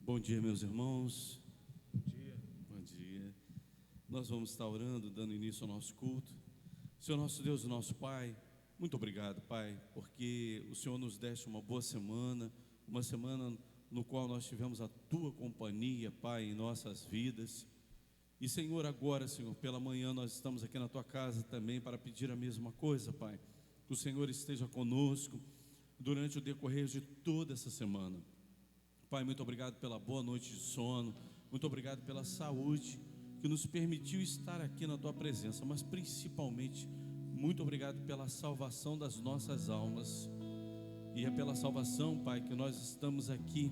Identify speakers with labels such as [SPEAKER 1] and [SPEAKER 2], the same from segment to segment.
[SPEAKER 1] Bom dia, meus irmãos. Bom dia. Bom dia. Nós vamos estar orando, dando início ao nosso culto. Senhor nosso Deus e nosso Pai, muito obrigado, Pai, porque o Senhor nos deste uma boa semana, uma semana no qual nós tivemos a Tua companhia, Pai, em nossas vidas. E Senhor, agora, Senhor, pela manhã nós estamos aqui na Tua casa também para pedir a mesma coisa, Pai. Que o Senhor esteja conosco durante o decorrer de toda essa semana. Pai, muito obrigado pela boa noite de sono, muito obrigado pela saúde que nos permitiu estar aqui na Tua presença, mas principalmente, muito obrigado pela salvação das nossas almas. E é pela salvação, Pai, que nós estamos aqui,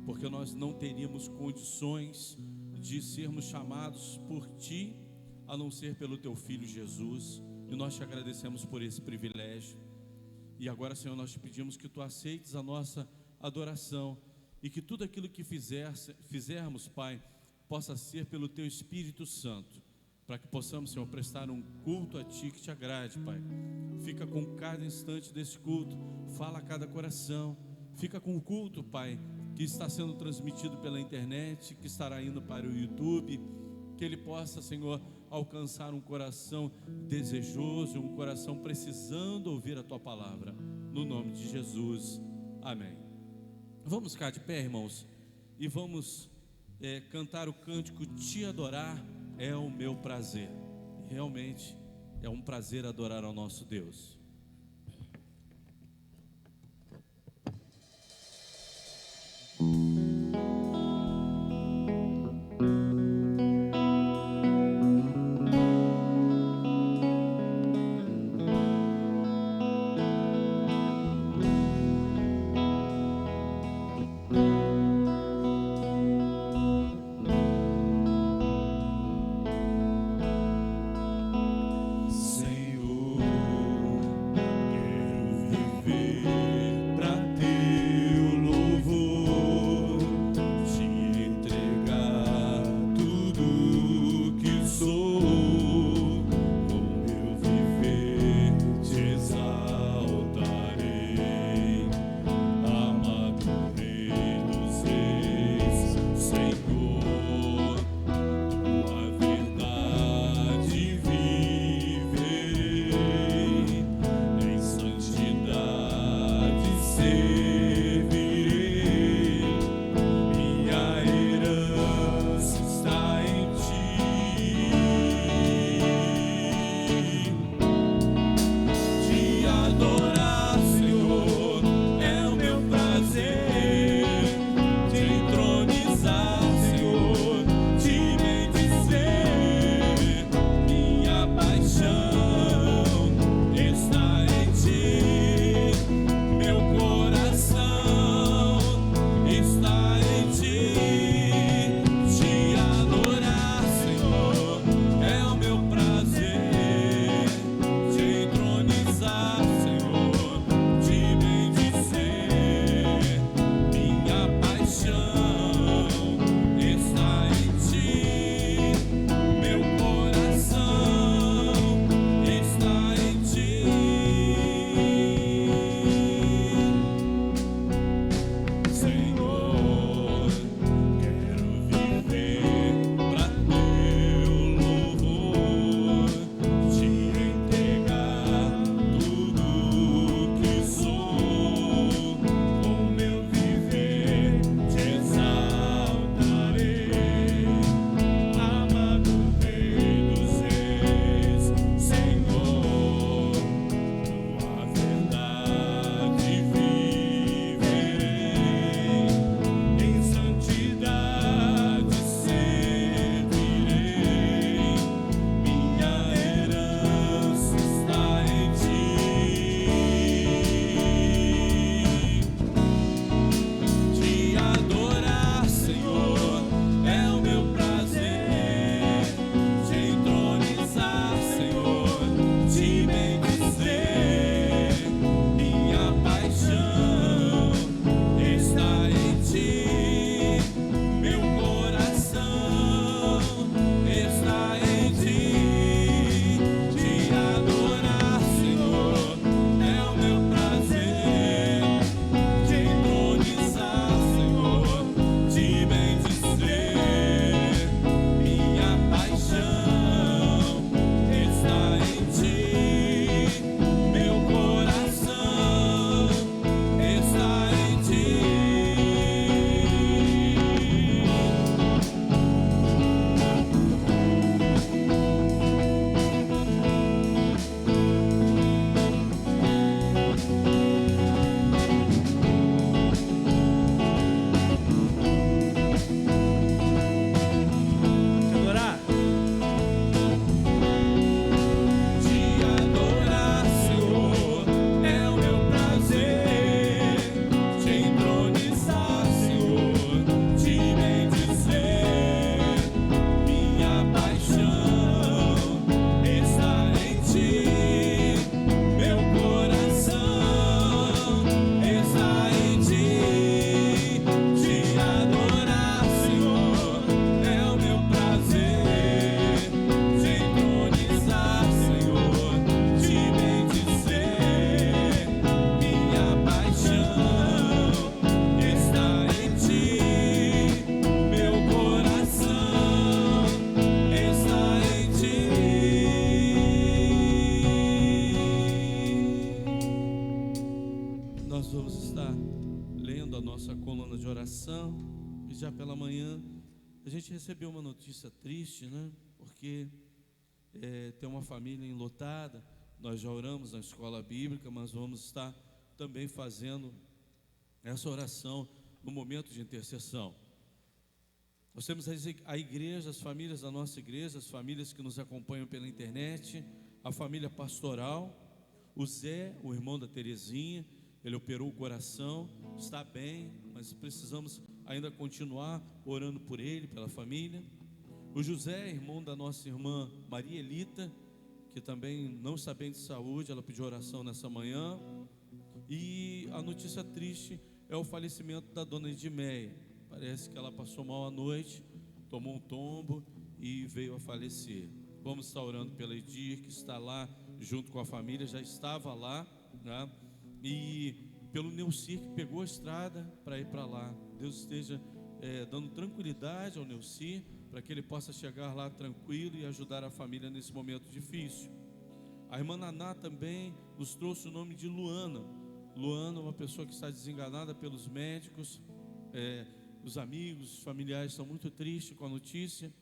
[SPEAKER 1] porque nós não teríamos condições de sermos chamados por Ti, a não ser pelo Teu Filho Jesus, e nós Te agradecemos por esse privilégio. E agora, Senhor, nós Te pedimos que Tu aceites a nossa adoração, e que tudo aquilo que fizermos, Pai, possa ser pelo Teu Espírito Santo, para que possamos, Senhor, prestar um culto a Ti que Te agrade, Pai. Fica com cada instante desse culto, fala a cada coração, fica com o culto, Pai, que está sendo transmitido pela internet, que estará indo para o YouTube, que ele possa, Senhor, alcançar um coração desejoso, um coração precisando ouvir a Tua palavra, no nome de Jesus, amém. Vamos ficar de pé, irmãos, e vamos cantar o cântico Te adorar é o meu prazer. E realmente é um prazer adorar ao nosso Deus.
[SPEAKER 2] Senhor,
[SPEAKER 1] a nossa coluna de oração. E já pela manhã a gente recebeu uma notícia triste, né? Porque tem uma família enlutada. Nós já oramos na escola bíblica, mas vamos estar também fazendo essa oração no momento de intercessão. Nós temos a igreja, as famílias da nossa igreja, as famílias que nos acompanham pela internet, a família pastoral, o Zé, o irmão da Terezinha, ele operou o coração, está bem, mas precisamos ainda continuar orando por ele, pela família. O José, irmão da nossa irmã Maria Elita, que também não está bem de saúde, ela pediu oração nessa manhã. E a notícia triste é o falecimento da dona Edmeia. Parece que ela passou mal à noite, tomou um tombo e veio a falecer. Vamos estar orando pela Edir, que está lá junto com a família, já estava lá, né? E pelo Neuci, que pegou a estrada para ir para lá. Deus esteja dando tranquilidade ao Neuci, para que ele possa chegar lá tranquilo e ajudar a família nesse momento difícil. A irmã Naná também nos trouxe o nome de Luana. Luana é uma pessoa que está desenganada pelos médicos, os amigos, os familiares estão muito tristes com a notícia,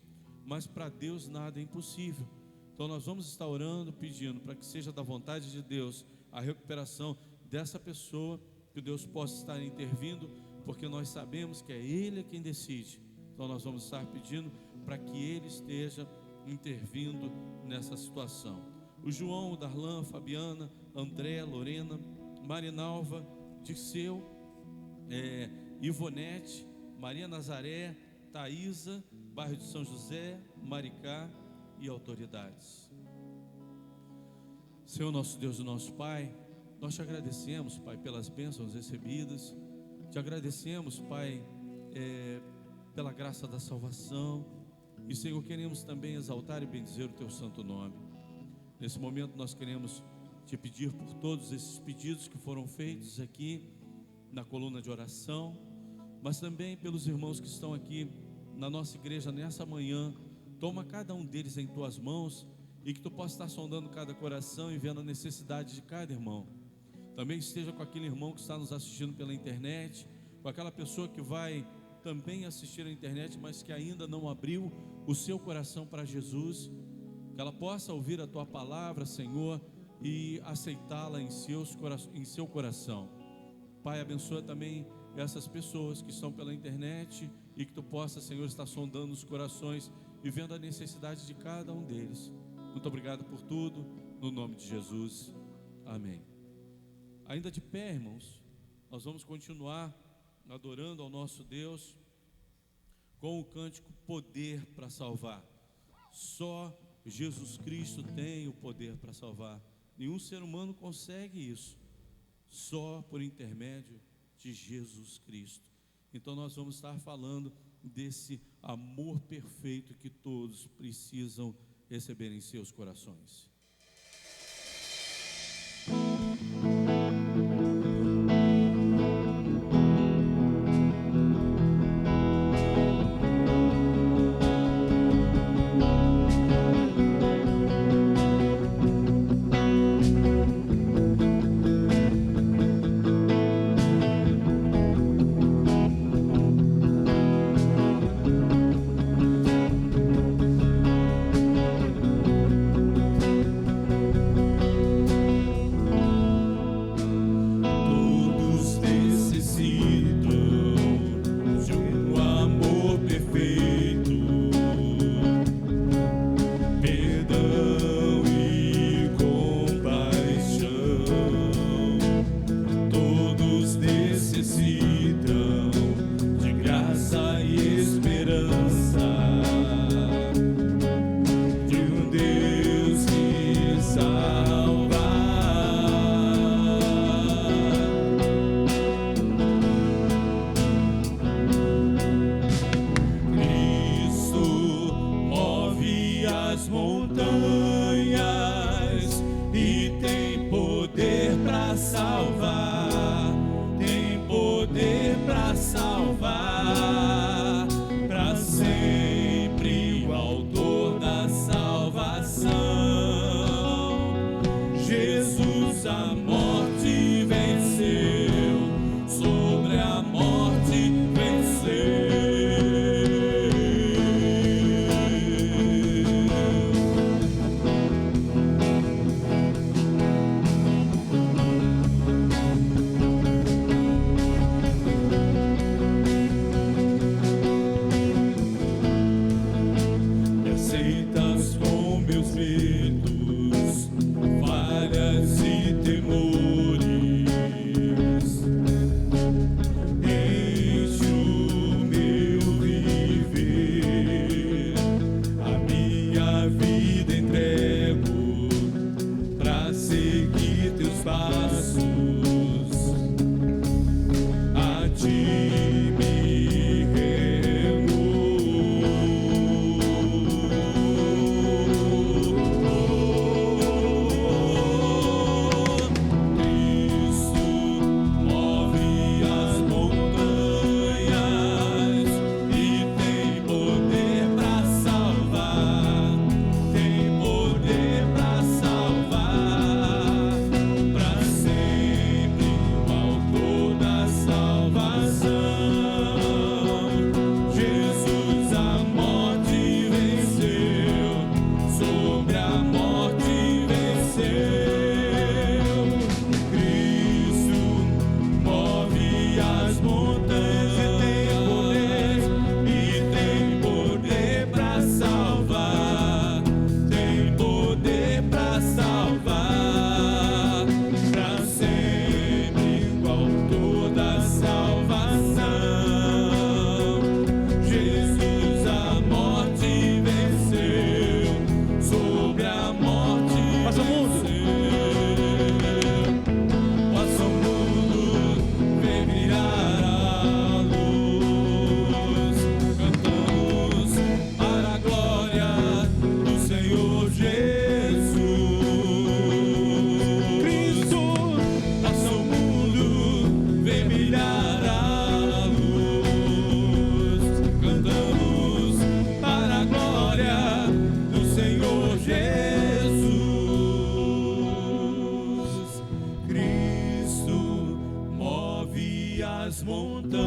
[SPEAKER 1] mas para Deus nada é impossível. Então nós vamos estar orando, pedindo para que seja da vontade de Deus a recuperação dessa pessoa, que Deus possa estar intervindo, porque nós sabemos que é Ele quem decide. Então nós vamos estar pedindo para que Ele esteja intervindo nessa situação. O João, o Darlan, Fabiana, André, Lorena, Marinalva, Dirceu, Ivonete, Maria Nazaré, Thaísa, bairro de São José, Maricá e autoridades. Senhor nosso Deus e nosso Pai, nós te agradecemos, Pai, pelas bênçãos recebidas. Te agradecemos, Pai, pela graça da salvação. E, Senhor, queremos também exaltar e bendizer o Teu santo nome. Nesse momento nós queremos Te pedir por todos esses pedidos que foram feitos aqui na coluna de oração, mas também pelos irmãos que estão aqui na nossa igreja nessa manhã. Toma cada um deles em Tuas mãos e que Tu possa estar sondando cada coração e vendo a necessidade de cada irmão. Também esteja com aquele irmão que está nos assistindo pela internet, com aquela pessoa que vai também assistir a internet, mas que ainda não abriu o seu coração para Jesus, que ela possa ouvir a Tua palavra, Senhor, e aceitá-la em seu coração. Pai, abençoa também essas pessoas que estão pela internet e que Tu possa, Senhor, estar sondando os corações e vendo a necessidade de cada um deles. Muito obrigado por tudo, no nome de Jesus, amém. Ainda de pé, irmãos, nós vamos continuar adorando ao nosso Deus com o cântico Poder para Salvar. Só Jesus Cristo tem o poder para salvar. Nenhum ser humano consegue isso, só por intermédio de Jesus Cristo. Então nós vamos estar falando desse amor perfeito que todos precisam receber em seus corações.
[SPEAKER 2] Jesus a morte venceu, sobre a morte
[SPEAKER 1] medos, falhas e temores. Enche o meu viver, a minha vida entrego pra seguir teus passos. A ti me rendo. Cristo move as montanhas e tem poder pra salvar, tem poder pra salvar, pra sempre o autor da salvação. Jesus a morte venceu, sobre a morte venceu. Cristo move as montanhas e tem poder pra salvar, tem poder pra salvar, pra sempre o autor da salvação. Jesus a morte venceu, sobre a morte Passa o mundo, vem brilhar a luz. Cantamos para a glória do Senhor Jesus. Cristo, passa o mundo, vem brilhar a luz. Cantamos para a glória do Senhor Jesus. Cristo move as montanhas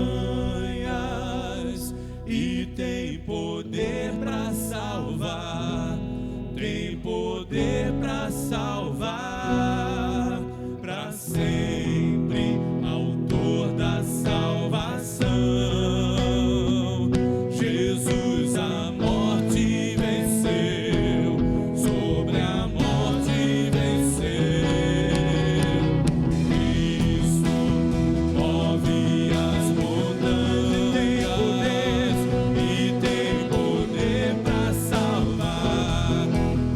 [SPEAKER 1] e tem poder pra salvar, tem poder pra salvar, pra sempre autor da salvação. Jesus a morte venceu, sobre a morte venceu. Cristo move as montanhas e tem poder pra salvar,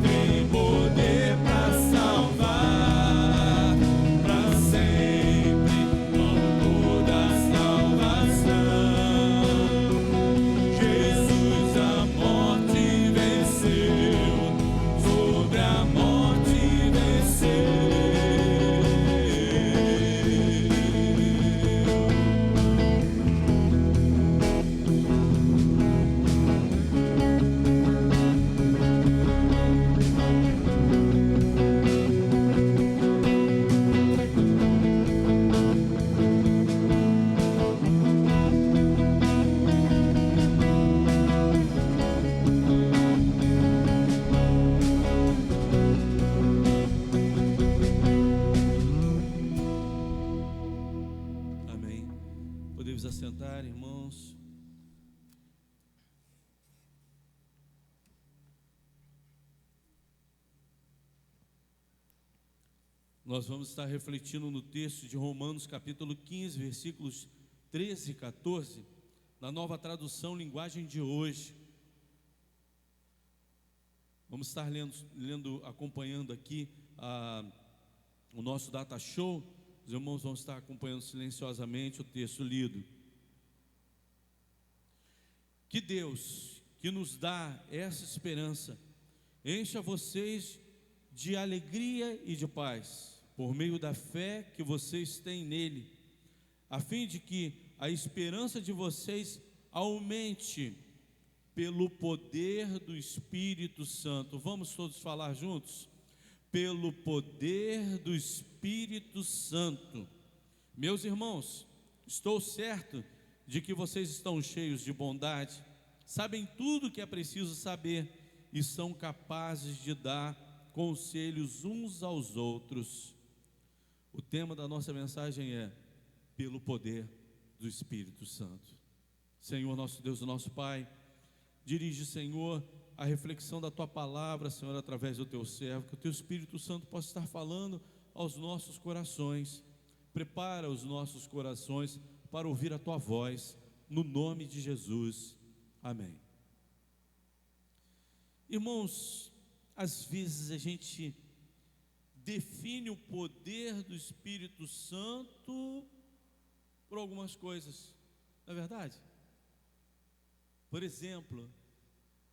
[SPEAKER 1] tem poder pra salvar, pra sempre autor da salvação. Jesus a morte venceu, sobre a morte venceu. Amém. Podemos assentar, irmãos. Nós vamos estar refletindo no texto de Romanos, capítulo 15, versículos 13 e 14, na Nova Tradução Linguagem de Hoje. Vamos estar lendo, acompanhando aqui o nosso data show. Os irmãos vão estar acompanhando silenciosamente o texto lido. Que Deus, que nos dá essa esperança, encha vocês de alegria e de paz, por meio da fé que vocês têm nele, a fim de que a esperança de vocês aumente pelo poder do Espírito Santo. Vamos todos falar juntos? Pelo poder do Espírito Santo. Meus irmãos, estou certo de que vocês estão cheios de bondade, sabem tudo o que é preciso saber e são capazes de dar conselhos uns aos outros. O tema da nossa mensagem é pelo poder do Espírito Santo. Senhor, nosso Deus e nosso Pai, dirige, Senhor, a reflexão da Tua palavra, Senhor, através do Teu servo, que o Teu Espírito Santo possa estar falando aos nossos corações. Prepara os nossos corações para ouvir a Tua voz, no nome de Jesus, amém. Irmãos, às vezes a gente define o poder do Espírito Santo por algumas coisas, não é verdade? Por exemplo,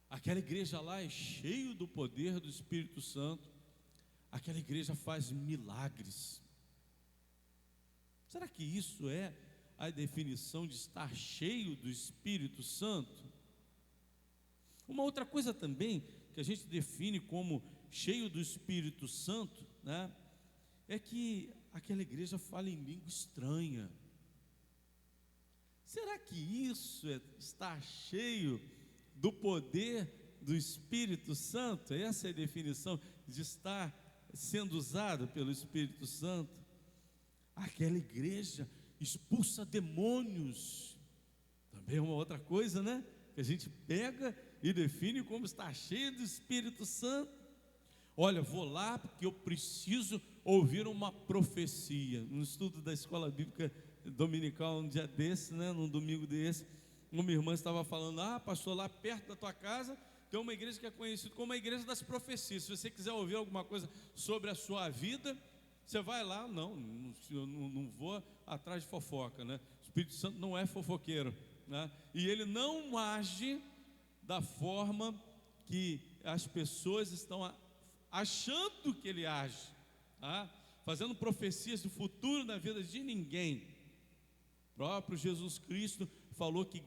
[SPEAKER 1] aquela igreja lá é cheia do poder do Espírito Santo, aquela igreja faz milagres. Será que isso é a definição de estar cheio do Espírito Santo? Uma outra coisa também que a gente define como cheio do Espírito Santo, né, é que aquela igreja fala em língua estranha. Será que isso é estar cheio do poder do Espírito Santo? Essa é a definição de estar sendo usado pelo Espírito Santo. Aquela igreja expulsa demônios. Também é uma outra coisa, né? Que a gente pega e define como estar cheio do Espírito Santo. Olha, vou lá porque eu preciso ouvir uma profecia. No estudo da escola bíblica dominical, um dia desse, né, num domingo desse, uma irmã estava falando: pastor, lá perto da tua casa tem uma igreja que é conhecida como a igreja das profecias. Se você quiser ouvir alguma coisa sobre a sua vida, você vai lá. Eu não vou atrás de fofoca, né? O Espírito Santo não é fofoqueiro, né? E ele não age da forma que as pessoas estão achando que ele age, tá? Fazendo profecias do futuro na vida de ninguém. O próprio Jesus Cristo falou que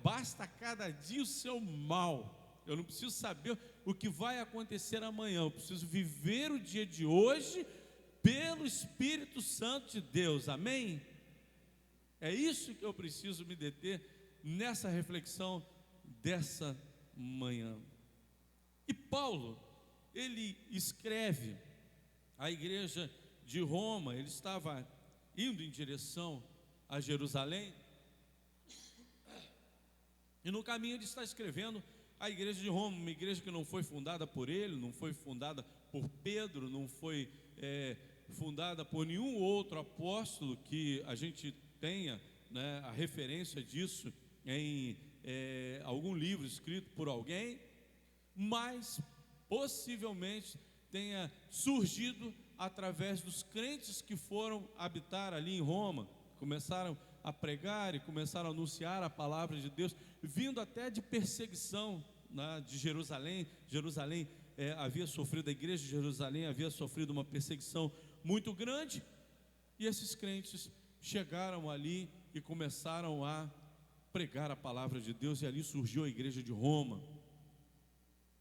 [SPEAKER 1] basta cada dia o seu mal. Eu não preciso saber o que vai acontecer amanhã, eu preciso viver o dia de hoje pelo Espírito Santo de Deus, amém? É isso que eu preciso me deter nessa reflexão dessa manhã. E Paulo, ele escreve à igreja de Roma. Ele estava indo em direção a Jerusalém, e no caminho ele está escrevendo à igreja de Roma, uma igreja que não foi fundada por ele, não foi fundada por Pedro, não foi fundada por nenhum outro apóstolo que a gente tenha, né, a referência disso em algum livro escrito por alguém, mas possivelmente tenha surgido através dos crentes que foram habitar ali em Roma, começaram a pregar e começaram a anunciar a palavra de Deus, vindo até de perseguição, né, de Jerusalém. Jerusalém havia sofrido, a igreja de Jerusalém havia sofrido uma perseguição muito grande, e esses crentes chegaram ali e começaram a pregar a palavra de Deus, e ali surgiu a igreja de Roma.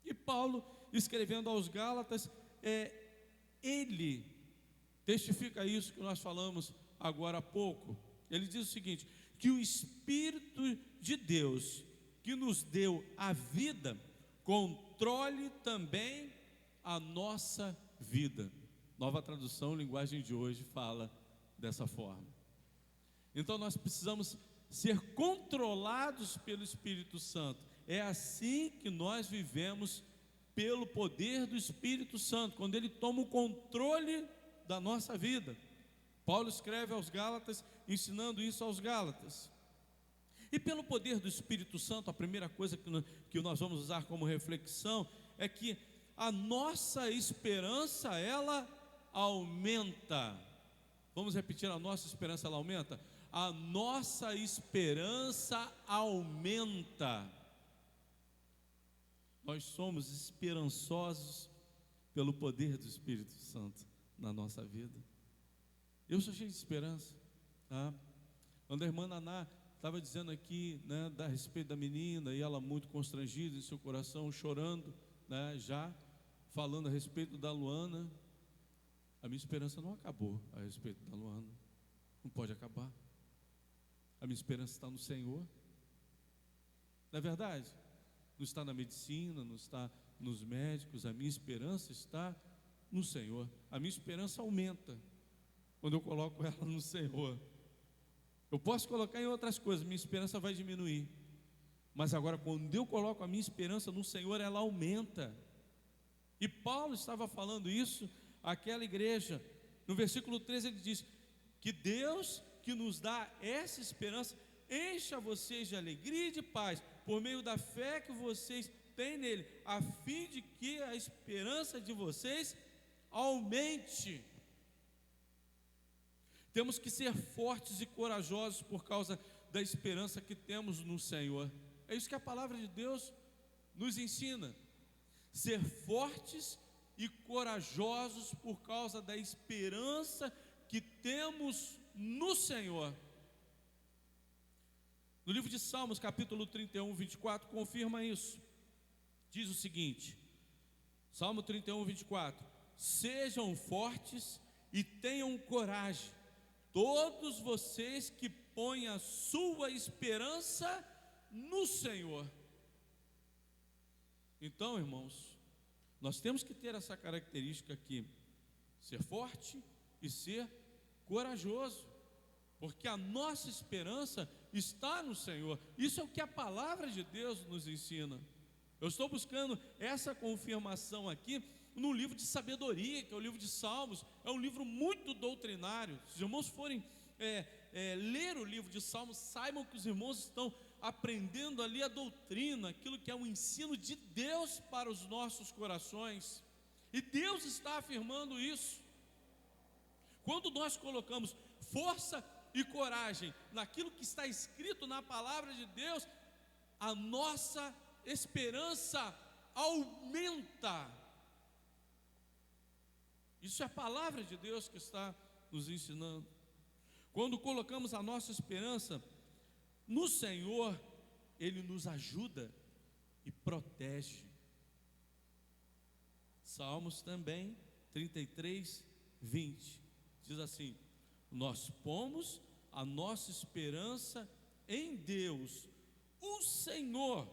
[SPEAKER 1] E Paulo, escrevendo aos Gálatas, ele testifica isso que nós falamos agora há pouco. Ele diz o seguinte: que o Espírito de Deus, que nos deu a vida, controle também a nossa vida. Nova tradução, linguagem de hoje, fala dessa forma. Então nós precisamos ser controlados pelo Espírito Santo. É assim que nós vivemos, pelo poder do Espírito Santo, quando ele toma o controle da nossa vida. Paulo escreve aos Gálatas, ensinando isso aos Gálatas. E pelo poder do Espírito Santo, a primeira coisa que nós vamos usar como reflexão é que a nossa esperança, ela aumenta. Vamos repetir: a nossa esperança, ela aumenta? A nossa esperança aumenta. Nós somos esperançosos pelo poder do Espírito Santo na nossa vida. Eu sou cheio de esperança, tá? Quando a irmã Naná estava dizendo aqui, né, a respeito da menina, e ela muito constrangida em seu coração, chorando, né, já falando a respeito da Luana, a minha esperança não acabou a respeito da Luana, não pode acabar. A minha esperança está no Senhor, não é verdade? Não está na medicina, não está nos médicos, a minha esperança está no Senhor. A minha esperança aumenta quando eu coloco ela no Senhor. Eu posso colocar em outras coisas, minha esperança vai diminuir, Mas agora, quando eu coloco a minha esperança no Senhor, ela aumenta. E Paulo estava falando isso àquela igreja. No versículo 13 ele diz: que Deus que nos dá essa esperança encha vocês de alegria e de paz, por meio da fé que vocês têm nele, a fim de que a esperança de vocês aumente. Temos que ser fortes e corajosos por causa da esperança que temos no Senhor. É isso que a palavra de Deus nos ensina: ser fortes e corajosos por causa da esperança que temos no Senhor. No livro de Salmos, capítulo 31, 24, confirma isso. Diz o seguinte, Salmo 31, 24: sejam fortes e tenham coragem, todos vocês que põem a sua esperança no Senhor. Então, irmãos, nós temos que ter essa característica aqui: ser forte e ser corajoso, porque a nossa esperança está no Senhor. Isso é o que a palavra de Deus nos ensina. Eu estou buscando essa confirmação aqui no livro de sabedoria, que é o livro de Salmos. É um livro muito doutrinário. Se os irmãos forem ler o livro de Salmos, saibam que os irmãos estão aprendendo ali a doutrina, aquilo que é o ensino de Deus para os nossos corações. E Deus está afirmando isso. Quando nós colocamos força e coragem naquilo que está escrito na palavra de Deus, a nossa esperança aumenta. Isso é a palavra de Deus que está nos ensinando. Quando colocamos a nossa esperança no Senhor, Ele nos ajuda e protege. Salmos também 33, 20 diz assim: nós pomos a nossa esperança em Deus, o Senhor,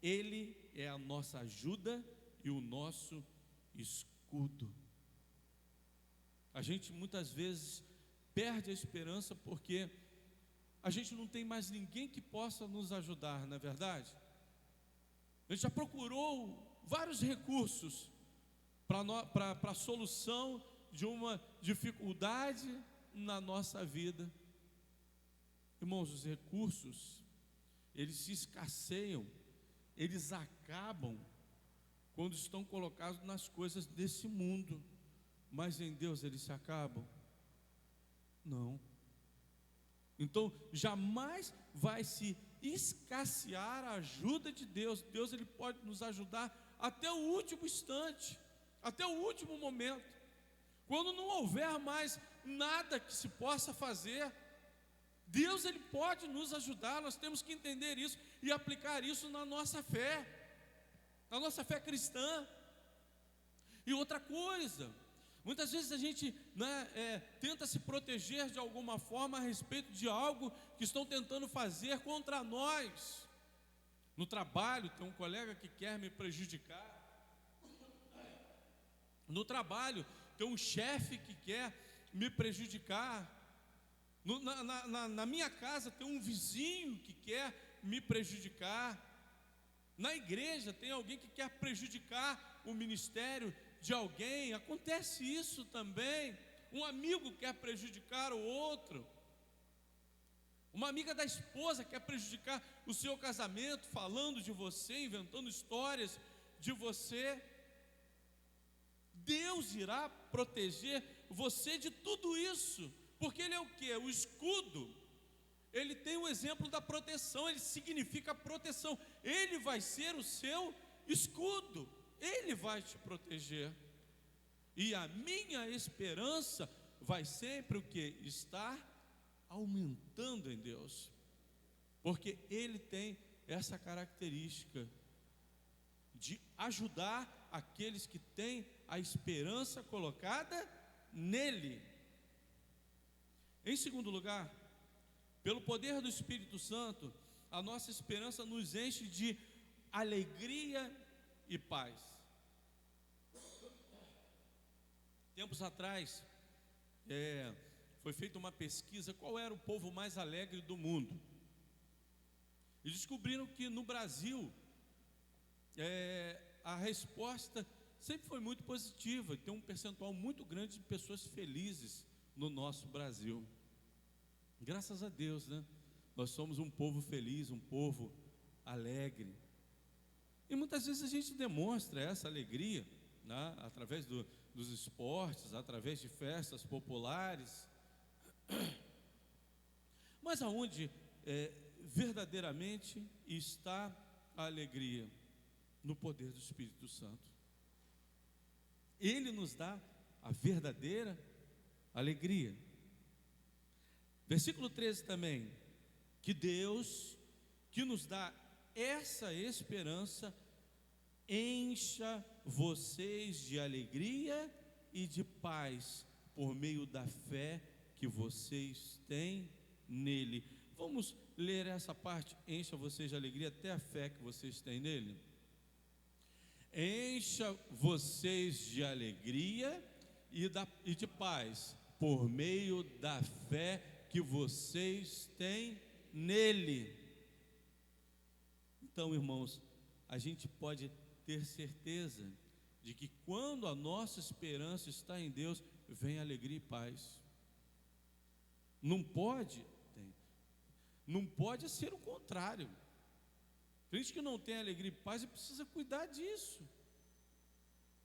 [SPEAKER 1] Ele é a nossa ajuda e o nosso escudo. A gente muitas vezes perde a esperança porque a gente não tem mais ninguém que possa nos ajudar, não é verdade? A gente já procurou vários recursos para a solução de uma dificuldade na nossa vida. Irmãos, os recursos, eles se escasseiam, eles acabam quando estão colocados nas coisas desse mundo. Mas em Deus eles se acabam? Não. Então jamais vai se escassear a ajuda de Deus. Deus, ele pode nos ajudar até o último instante, até o último momento. Quando não houver mais nada que se possa fazer, Deus, ele pode nos ajudar. Nós temos que entender isso e aplicar isso na nossa fé cristã. E outra coisa, muitas vezes a gente tenta se proteger de alguma forma a respeito de algo que estão tentando fazer contra nós. No trabalho, tem um colega que quer me prejudicar. No trabalho, tem um chefe que quer me prejudicar. Na minha casa, tem um vizinho que quer me prejudicar. Na igreja, tem alguém que quer prejudicar o ministério de alguém. Acontece isso também. Um amigo quer prejudicar o outro. Uma amiga da esposa quer prejudicar o seu casamento, falando de você, inventando histórias de você. Deus irá proteger você de tudo isso, porque Ele é o quê? O escudo. Ele tem o exemplo da proteção, ele significa proteção. Ele vai ser o seu escudo, Ele vai te proteger. E a minha esperança vai sempre o quê? Estar aumentando em Deus, porque Ele tem essa característica de ajudar aqueles que têm a esperança colocada nele. Em segundo lugar, pelo poder do Espírito Santo, a nossa esperança nos enche de alegria e paz. Tempos atrás, foi feita uma pesquisa: qual era o povo mais alegre do mundo? E descobriram que no Brasil, a resposta sempre foi muito positiva, e tem um percentual muito grande de pessoas felizes no nosso Brasil. Graças a Deus, né? Nós somos um povo feliz, um povo alegre. E muitas vezes a gente demonstra essa alegria, né? Através dos esportes, através de festas populares. Mas aonde verdadeiramente está a alegria? No poder do Espírito Santo. Ele nos dá a verdadeira alegria. Versículo 13 também, que Deus, que nos dá essa esperança, encha vocês de alegria e de paz, por meio da fé que vocês têm nele. Vamos ler essa parte, encha vocês de alegria, até a fé que vocês têm nele. Encha vocês de alegria e de paz, por meio da fé que vocês têm nele. Então, irmãos, a gente pode ter certeza de que quando a nossa esperança está em Deus, vem alegria e paz. Não pode ser o contrário. Crente que não tem alegria e paz, ele precisa cuidar disso.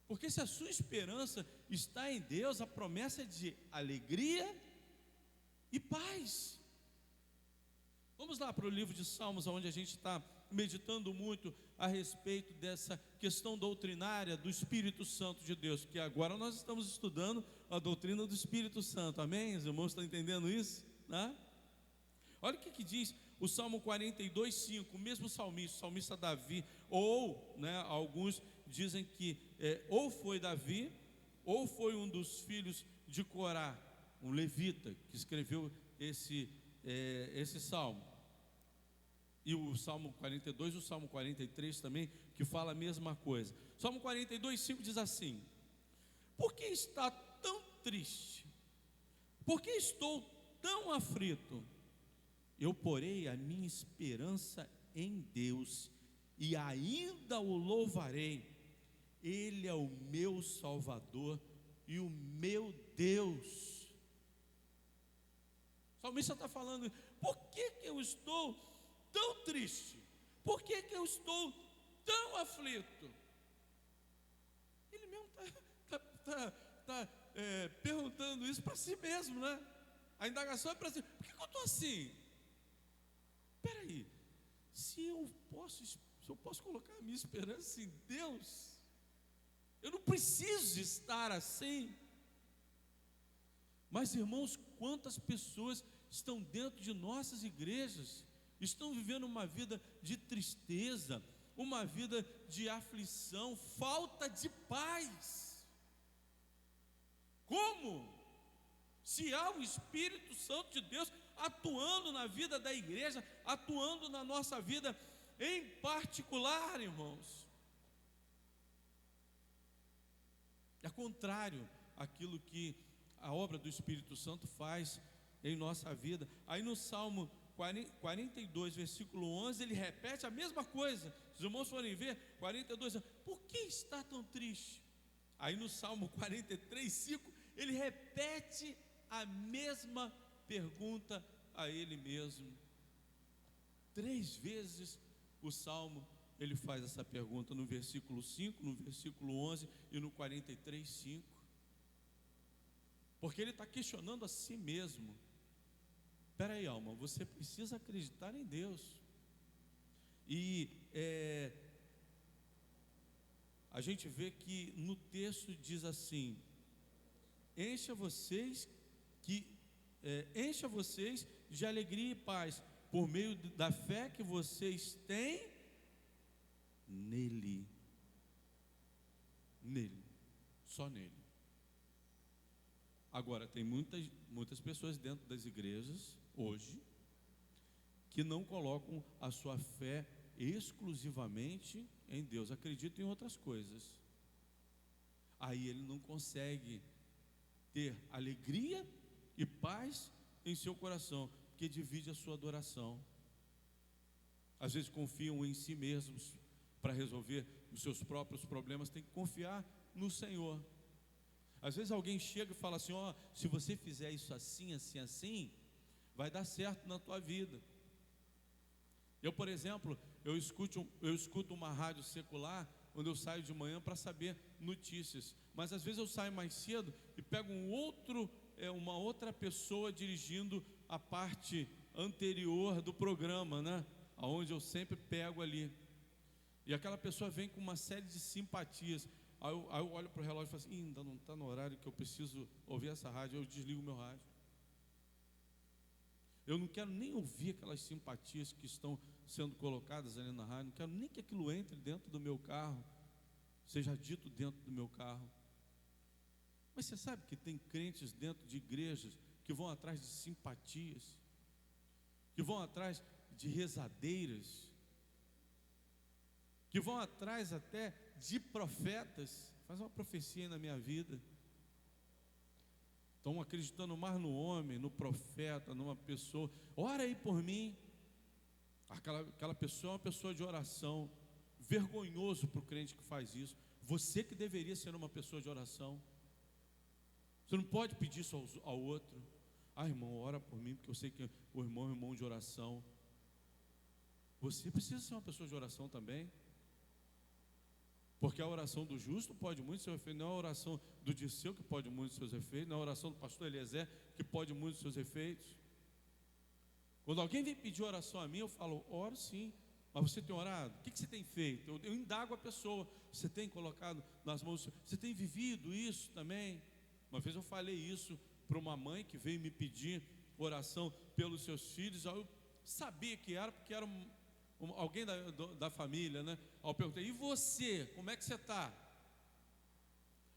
[SPEAKER 1] Porque se a sua esperança está em Deus, a promessa é de alegria e paz. Vamos lá para o livro de Salmos, onde a gente está meditando muito a respeito dessa questão doutrinária do Espírito Santo de Deus, que agora nós estamos estudando a doutrina do Espírito Santo, amém? Os irmãos estão entendendo isso? Né? Olha o que diz o Salmo 42, 5, o mesmo salmista, o salmista Davi, ou, né, alguns dizem que ou foi Davi, ou foi um dos filhos de Corá, um levita, que escreveu esse salmo. E o Salmo 42, o Salmo 43 também, que fala a mesma coisa. Salmo 42, 5 diz assim: por que está tão triste? Por que estou tão aflito? Eu porei a minha esperança em Deus, e ainda o louvarei. Ele é o meu Salvador e o meu Deus. O salmista está falando: por que eu estou tão triste? Por que eu estou tão aflito? Ele mesmo está perguntando isso para si mesmo, né? A indagação é para si: por que eu estou assim? Espera aí, se eu posso colocar a minha esperança em Deus, eu não preciso estar assim. Mas, irmãos, quantas pessoas estão dentro de nossas igrejas, estão vivendo uma vida de tristeza, uma vida de aflição, falta de paz. Como? Se há o Espírito Santo de Deus atuando na vida da igreja, atuando na nossa vida em particular, irmãos. É contrário àquilo que a obra do Espírito Santo faz em nossa vida. Aí no Salmo 42, versículo 11, ele repete a mesma coisa. Se os irmãos forem ver, 42, por que está tão triste? Aí no Salmo 43, 5, ele repete a mesma pergunta a ele mesmo. 3 vezes o Salmo ele faz essa pergunta, no versículo 5, no versículo 11 e no 43, 5. Porque ele está questionando a si mesmo. Espera aí, alma, você precisa acreditar em Deus. E a gente vê que no texto diz assim: encha vocês de alegria e paz, por meio da fé que vocês têm nele. Nele, só nele. Agora, tem muitas pessoas dentro das igrejas hoje que não colocam a sua fé exclusivamente em Deus, acreditam em outras coisas. Aí ele não consegue ter alegria e paz em seu coração, porque divide a sua adoração. às vezes confiam em si mesmos para resolver os seus próprios problemas. Tem que confiar no Senhor. Às vezes alguém chega e fala assim: ó, se você fizer isso assim, assim, assim, vai dar certo na tua vida. Eu, por exemplo, eu escuto uma rádio secular quando eu saio de manhã para saber notícias, mas às vezes eu saio mais cedo e pego uma outra pessoa dirigindo a parte anterior do programa, né? Onde eu sempre pego ali, e aquela pessoa vem com uma série de simpatias. Aí eu olho para o relógio e falo assim: ainda não está no horário que eu preciso ouvir essa rádio. Eu desligo meu rádio. Eu não quero nem ouvir aquelas simpatias que estão sendo colocadas ali na rádio. Não quero nem que aquilo entre dentro do meu carro, seja dito dentro do meu carro. Mas você sabe que tem crentes dentro de igrejas que vão atrás de simpatias, que vão atrás de rezadeiras, que vão atrás até de profetas. Faz uma profecia aí na minha vida. Estão acreditando mais no homem, no profeta, numa pessoa. Ora aí por mim. Aquela pessoa é uma pessoa de oração. Vergonhoso para o crente que faz isso. Você que deveria ser uma pessoa de oração. Você não pode pedir isso ao outro. Ah, irmão, ora por mim, porque eu sei que o irmão é irmão de oração. Você precisa ser uma pessoa de oração também. Porque a oração do justo pode muito seus efeitos. Não é a oração do Dirceu que pode muito seus efeitos. Não é a oração do pastor Eliezer que pode muito seus efeitos. Quando alguém vem pedir oração a mim, eu falo: oro sim. Mas você tem orado? O que você tem feito? Eu indago a pessoa: você tem colocado nas mãos do Senhor? Você tem vivido isso também? Uma vez eu falei isso para uma mãe que veio me pedir oração pelos seus filhos. Eu sabia que era, porque era alguém da família, né? Eu perguntei: e você, como é que você está?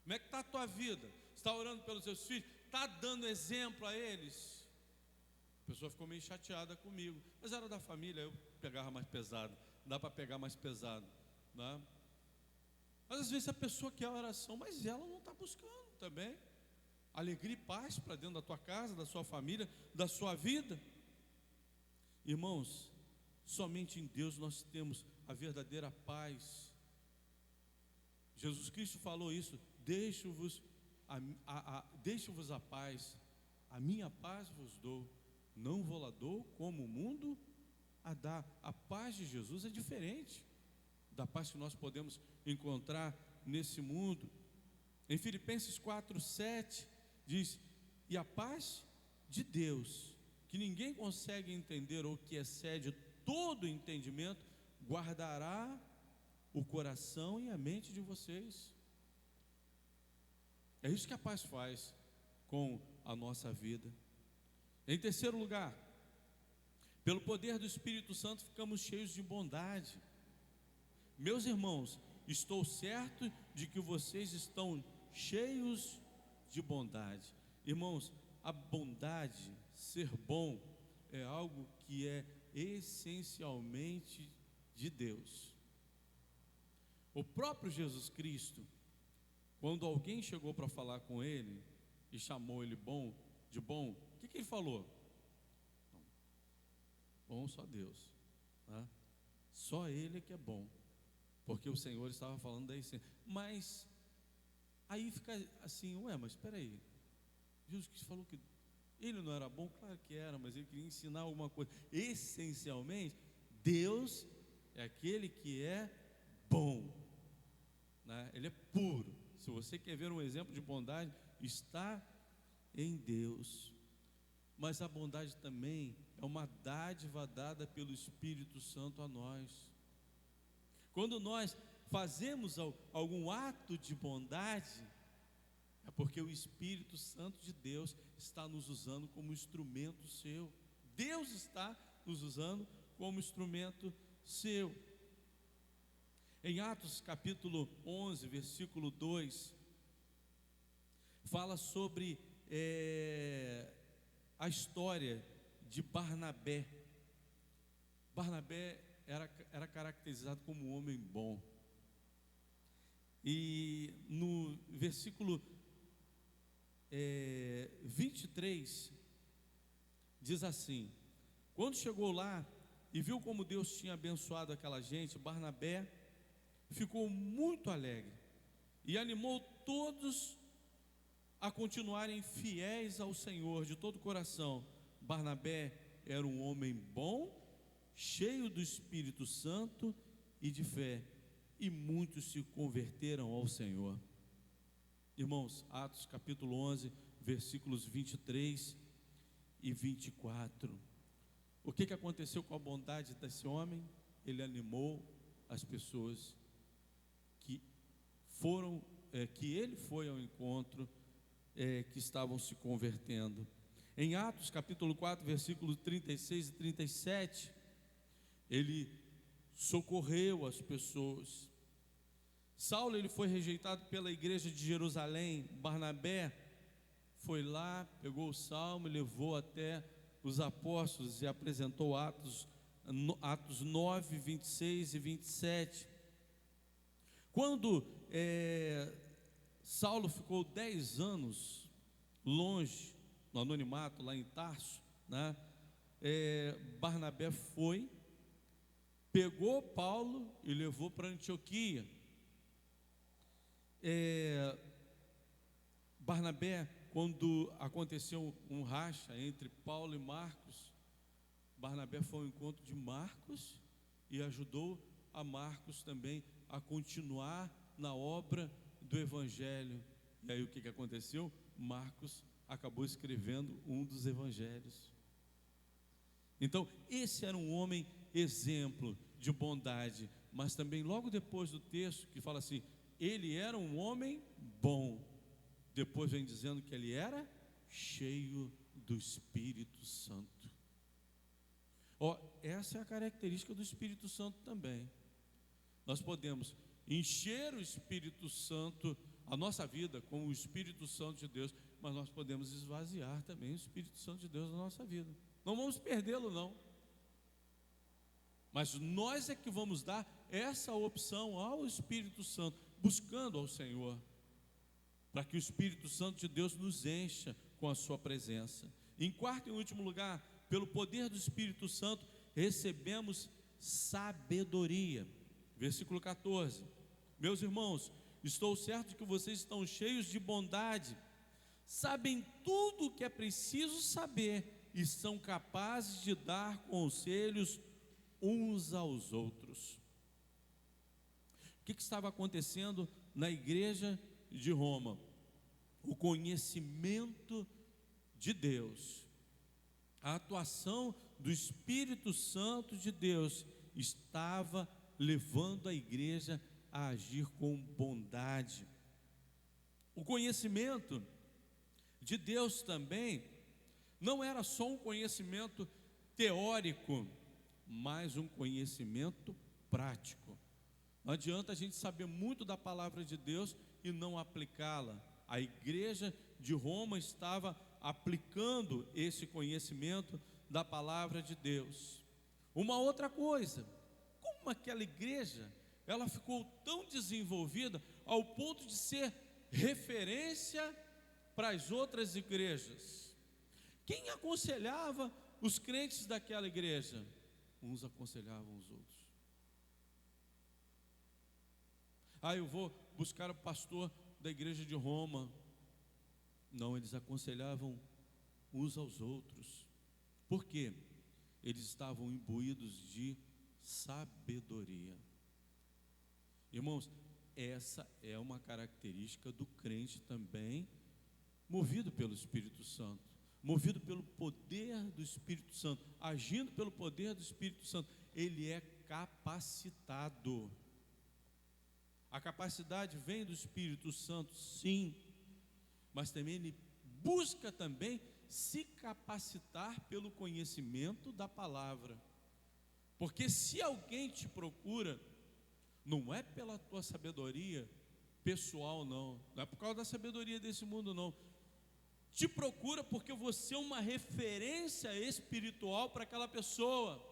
[SPEAKER 1] Como é que está a tua vida? Você está orando pelos seus filhos? Está dando exemplo a eles? A pessoa ficou meio chateada comigo, mas era da família, eu pegava mais pesado. Dá para pegar mais pesado, né? Mas às vezes a pessoa quer a oração, mas ela não está buscando também alegria e paz para dentro da tua casa, da sua família, da sua vida. Irmãos, somente em Deus nós temos a verdadeira paz. Jesus Cristo falou isso: deixo-vos a paz, a minha paz vos dou, não vou lá dou como o mundo a dá. A paz de Jesus é diferente da paz que nós podemos encontrar nesse mundo. Em Filipenses 4:7 diz: e a paz de Deus, que ninguém consegue entender ou que excede todo entendimento, guardará o coração e a mente de vocês. É isso que a paz faz com a nossa vida. Em terceiro lugar, pelo poder do Espírito Santo ficamos cheios de bondade. Meus irmãos, estou certo de que vocês estão cheios de bondade. Irmãos, a bondade, ser bom, é algo que é essencialmente de Deus. O próprio Jesus Cristo, quando alguém chegou para falar com ele e chamou ele de bom, o que ele falou? Bom só Deus, né? Só Ele é que é bom, porque o Senhor estava falando da essência. Mas aí fica assim: ué, mas espera aí, Jesus Cristo falou que Ele não era bom? Claro que era, mas Ele queria ensinar alguma coisa. Essencialmente, Deus é aquele que é bom, né? Ele é puro. Se você quer ver um exemplo de bondade, está em Deus. Mas a bondade também é uma dádiva dada pelo Espírito Santo a nós. Quando nós fazemos algum ato de bondade, é porque o Espírito Santo de Deus está nos usando como instrumento seu. Deus está nos usando como instrumento seu. Em Atos capítulo 11, versículo 2, fala sobre a história de Barnabé. Barnabé era caracterizado como um homem bom. E no versículo 23 diz assim: quando chegou lá, e viu como Deus tinha abençoado aquela gente, Barnabé ficou muito alegre e animou todos a continuarem fiéis ao Senhor de todo o coração. Barnabé era um homem bom, cheio do Espírito Santo e de fé, e muitos se converteram ao Senhor. Irmãos, Atos capítulo 11, versículos 23 e 24. O que aconteceu com a bondade desse homem? Ele animou as pessoas que ele foi ao encontro, que estavam se convertendo. Em Atos capítulo 4, versículos 36 e 37, ele socorreu as pessoas. Saulo, ele foi rejeitado pela igreja de Jerusalém. Barnabé foi lá, pegou o salmo e levou até os apóstolos e apresentou Atos 9, 26 e 27. Quando Saulo ficou 10 anos longe, no anonimato, lá em Tarso, né? Barnabé foi, pegou Paulo e levou para Antioquia. Barnabé, quando aconteceu um racha entre Paulo e Marcos, Barnabé foi ao encontro de Marcos e ajudou a Marcos também a continuar na obra do Evangelho. E aí o que aconteceu? Marcos acabou escrevendo um dos evangelhos. Então, esse era um homem exemplo de bondade, mas também logo depois do texto que fala assim, ele era um homem bom, depois vem dizendo que ele era cheio do Espírito Santo. Essa é a característica do Espírito Santo também. Nós podemos encher o Espírito Santo, a nossa vida, com o Espírito Santo de Deus, mas nós podemos esvaziar também o Espírito Santo de Deus na nossa vida. Não vamos perdê-lo, não. Mas nós é que vamos dar essa opção ao Espírito Santo, buscando ao Senhor, para que o Espírito Santo de Deus nos encha com a sua presença. Em quarto e último lugar, pelo poder do Espírito Santo, recebemos sabedoria. Versículo 14. Meus irmãos, estou certo de que vocês estão cheios de bondade, sabem tudo o que é preciso saber e são capazes de dar conselhos uns aos outros. O que estava acontecendo na igreja de Roma? O conhecimento de Deus, a atuação do Espírito Santo de Deus estava levando a igreja a agir com bondade. O conhecimento de Deus também não era só um conhecimento teórico, mas um conhecimento prático. Não adianta a gente saber muito da palavra de Deus e não aplicá-la. A igreja de Roma estava aplicando esse conhecimento da palavra de Deus. Uma outra coisa, como aquela igreja, ela ficou tão desenvolvida ao ponto de ser referência para as outras igrejas. Quem aconselhava os crentes daquela igreja? Uns aconselhavam os outros. Eu vou buscar o pastor da igreja de Roma. Não, eles aconselhavam uns aos outros. Por quê? Eles estavam imbuídos de sabedoria. Irmãos, essa é uma característica do crente também, movido pelo Espírito Santo, movido pelo poder do Espírito Santo, agindo pelo poder do Espírito Santo. Ele é capacitado. A capacidade vem do Espírito Santo, sim, mas também ele busca também se capacitar pelo conhecimento da palavra. Porque se alguém te procura, não é pela tua sabedoria pessoal, não é por causa da sabedoria desse mundo, não. Te procura porque você é uma referência espiritual para aquela pessoa.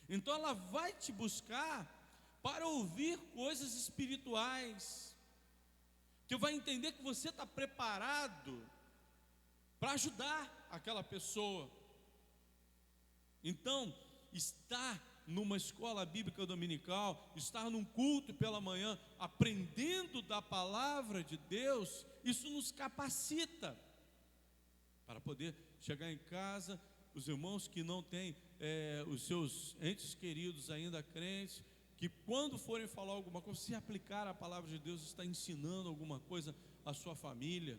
[SPEAKER 1] Então ela vai te buscar para ouvir coisas espirituais, que vai entender que você está preparado para ajudar aquela pessoa. Então, estar numa escola bíblica dominical, estar num culto pela manhã, aprendendo da palavra de Deus, isso nos capacita para poder chegar em casa. Os irmãos que não têm os seus entes queridos ainda crentes, que quando forem falar alguma coisa, se aplicar a palavra de Deus, está ensinando alguma coisa à sua família.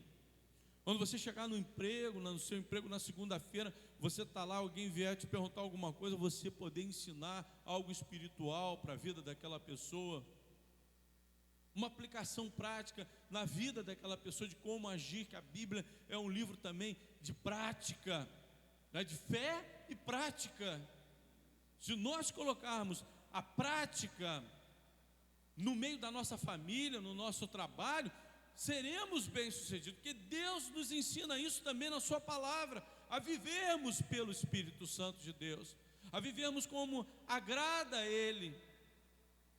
[SPEAKER 1] Quando você chegar no emprego, no seu emprego na segunda-feira, você está lá, alguém vier te perguntar alguma coisa, você poder ensinar algo espiritual para a vida daquela pessoa, uma aplicação prática na vida daquela pessoa, de como agir, que a Bíblia é um livro também de prática, né, de fé e prática. Se nós colocarmos a prática no meio da nossa família, no nosso trabalho, seremos bem-sucedidos, porque Deus nos ensina isso também na sua palavra, a vivermos pelo Espírito Santo de Deus, a vivermos como agrada a Ele.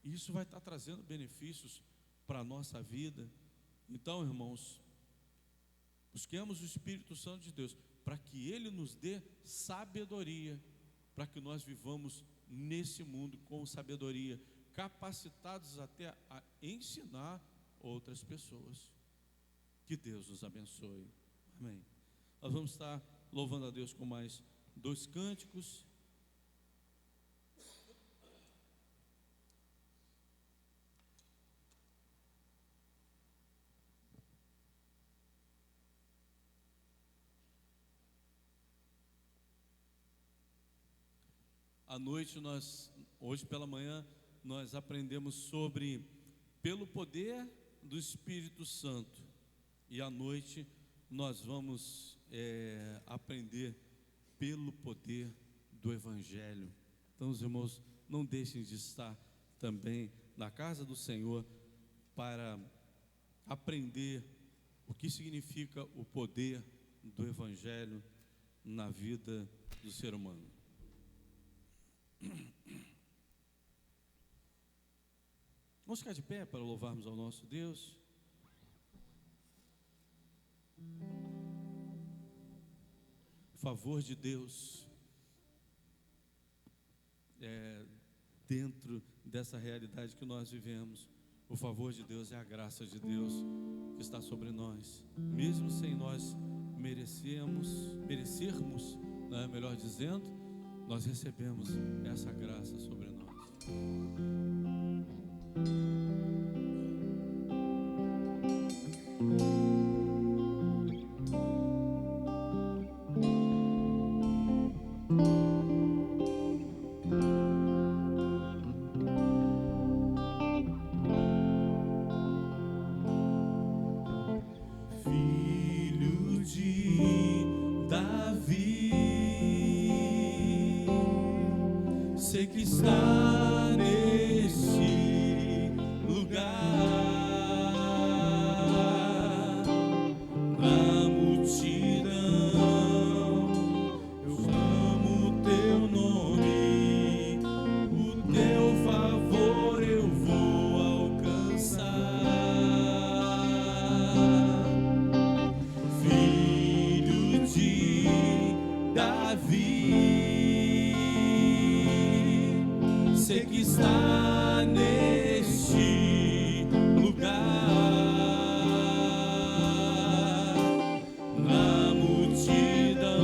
[SPEAKER 1] E isso vai estar trazendo benefícios para a nossa vida. Então, irmãos, busquemos o Espírito Santo de Deus, para que Ele nos dê sabedoria, para que nós vivamos nesse mundo com sabedoria, capacitados até a ensinar outras pessoas. Que Deus nos abençoe. Amém. Nós vamos estar louvando a Deus com mais 2 cânticos. À noite hoje pela manhã, nós aprendemos sobre pelo poder do Espírito Santo, e à noite nós vamos aprender pelo poder do Evangelho. Então, os irmãos, não deixem de estar também na casa do Senhor para aprender o que significa o poder do Evangelho na vida do ser humano. Vamos ficar de pé para louvarmos ao nosso Deus. O favor de Deus dentro dessa realidade que nós vivemos. O favor de Deus é a graça de Deus que está sobre nós, mesmo sem nós merecermos, né, melhor dizendo, nós recebemos essa graça sobre nós.
[SPEAKER 2] Filho de Davi, sei que está neste lugar. Na multidão eu amo teu nome, o teu favor eu vou alcançar. Filho de Davi, sei que está neste lugar. Na multidão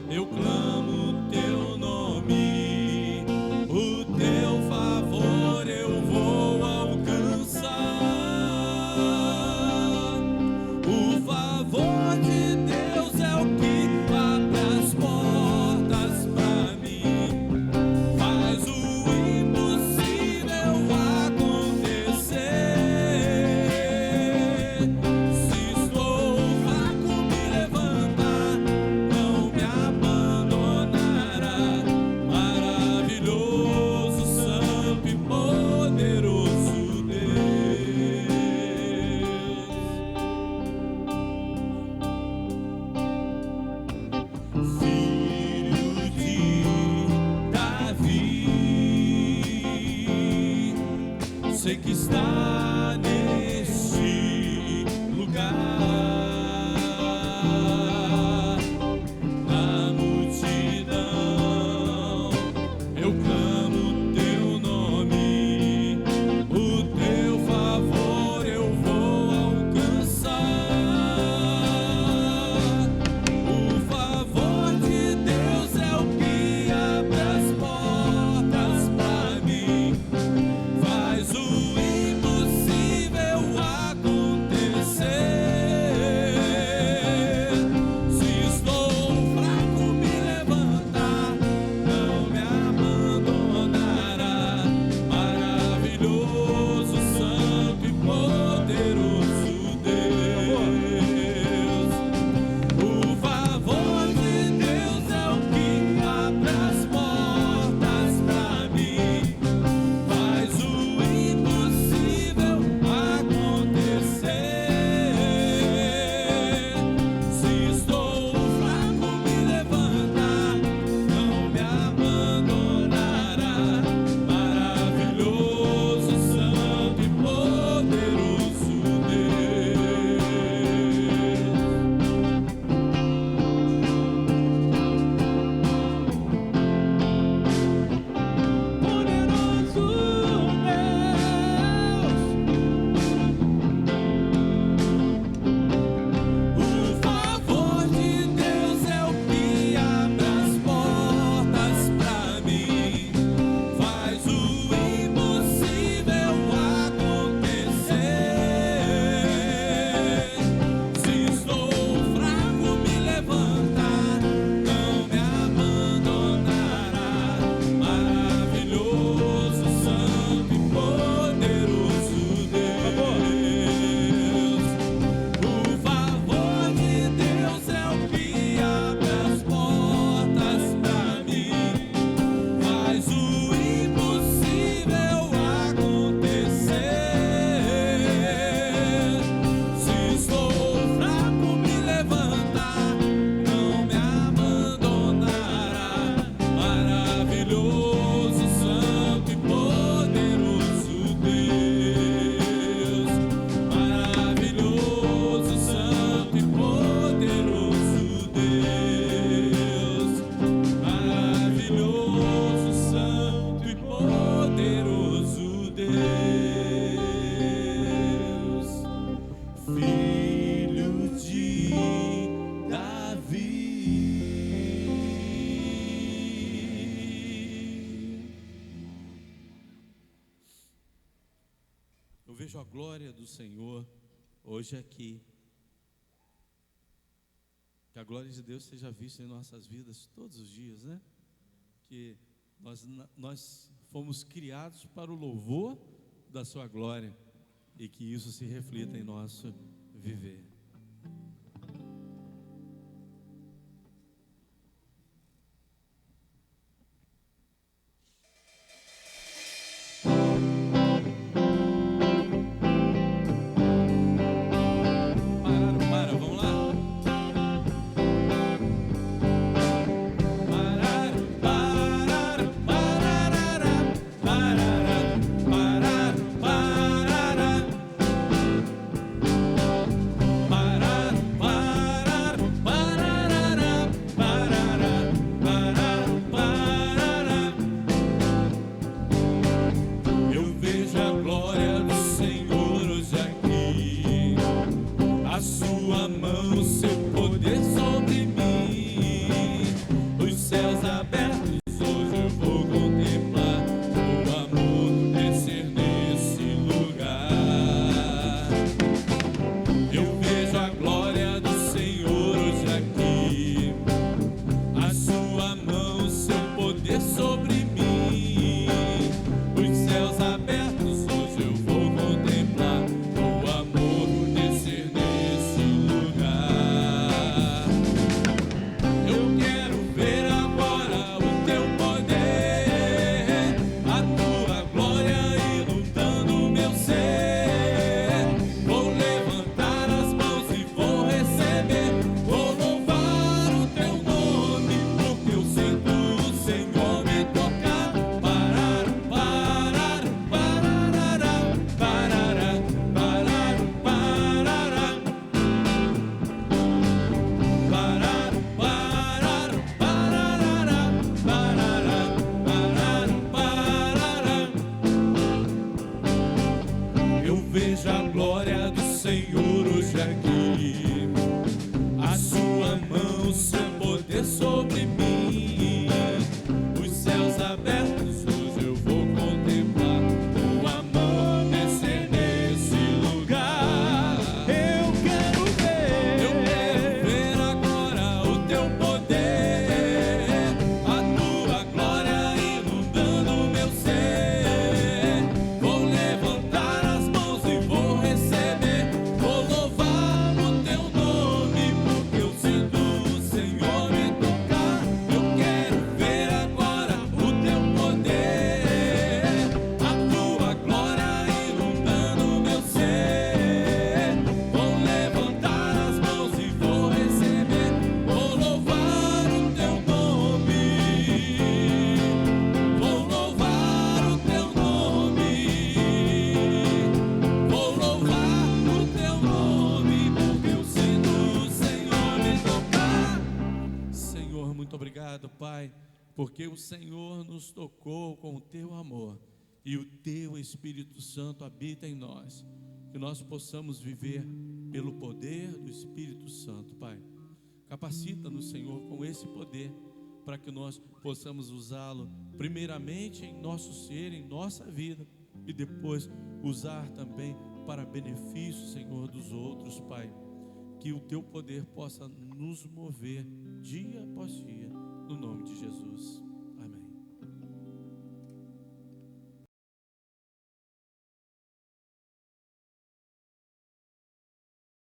[SPEAKER 2] eu clamo teu nome, o teu favor eu vou alcançar. O favor de Deus é o que abre as portas pra mim, faz o impossível acontecer. Se estou fraco, me levantar, não me abandonará. Maravilhoso, santo e poderoso Deus. Filho de Davi, sei que está neste lugar. Na multidão
[SPEAKER 1] vejo a glória do Senhor hoje aqui. Que a glória de Deus seja vista em nossas vidas todos os dias, né? Que nós fomos criados para o louvor da sua glória e que isso se reflita em nosso viver. Porque o Senhor nos tocou com o teu amor e o teu Espírito Santo habita em nós, que nós possamos viver pelo poder do Espírito Santo, Pai. Capacita-nos, Senhor, com esse poder, para que nós possamos usá-lo primeiramente em nosso ser, em nossa vida, e depois usar também para benefício, Senhor, dos outros, Pai. Que o teu poder possa nos mover dia após dia, no nome de Jesus.